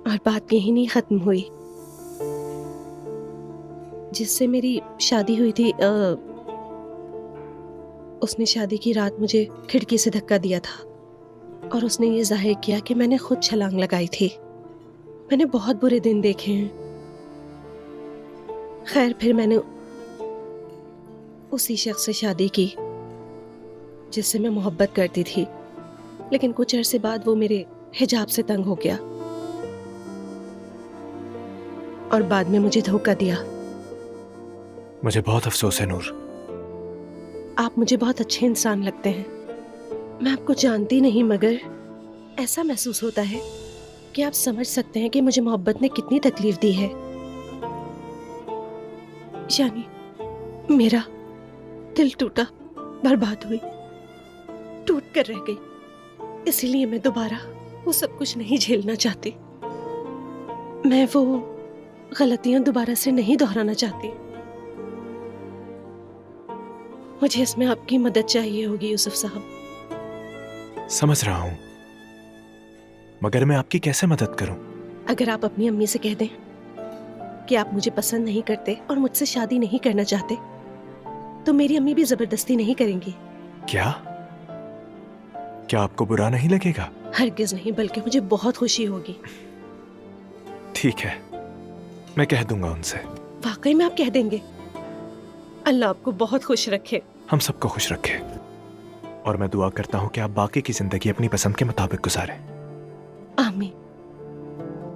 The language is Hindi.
और बात यहीं नहीं खत्म हुई। जिससे मेरी शादी हुई थी उसने शादी की रात मुझे खिड़की से धक्का दिया था और उसने ये जाहिर किया कि मैंने खुद छलांग लगाई थी। मैंने बहुत बुरे दिन देखे हैं। खैर फिर मैंने उसी शख्स से शादी की जिससे मैं मोहब्बत करती थी, लेकिन कुछ अरसे बाद वो मेरे हिजाब से तंग हो गया और बाद में मुझे धोखा दिया। मुझे बहुत अफसोस है नूर। आप मुझे बहुत अच्छे इंसान लगते हैं। मैं आपको जानती नहीं, मगर ऐसा महसूस होता है कि आप समझ सकते हैं कि मुझे मोहब्बत ने कितनी तकलीफ दी है। यानी मेरा दिल टूटा, बर्बाद हुई, टूट कर रह गई। इसीलिए मैं दोबारा वो सब कुछ नहीं झेलना चाहती। मैं वो गलतियां दोबारा से नहीं दोहराना चाहती। मुझे इसमें आपकी मदद चाहिए होगी यूसुफ साहब। समझ रहा हूं, मगर मैं आपकी कैसे मदद करूं? अगर आप अपनी अम्मी से कह दें कि आप मुझे पसंद नहीं करते और मुझसे शादी नहीं करना चाहते, तो मेरी अम्मी भी जबरदस्ती नहीं करेंगी। क्या? क्या आपको बुरा नहीं लगेगा? हरगिज नहीं, बल्कि मुझे बहुत खुशी होगी। ठीक है, मैं कह दूंगा उनसे। वाकई में आप कह देंगे? अल्लाह आपको बहुत खुश रखे। हम सबको खुश रखे। और मैं दुआ करता हूं कि आप बाकी की जिंदगी अपनी पसंद के मुताबिक गुजारें।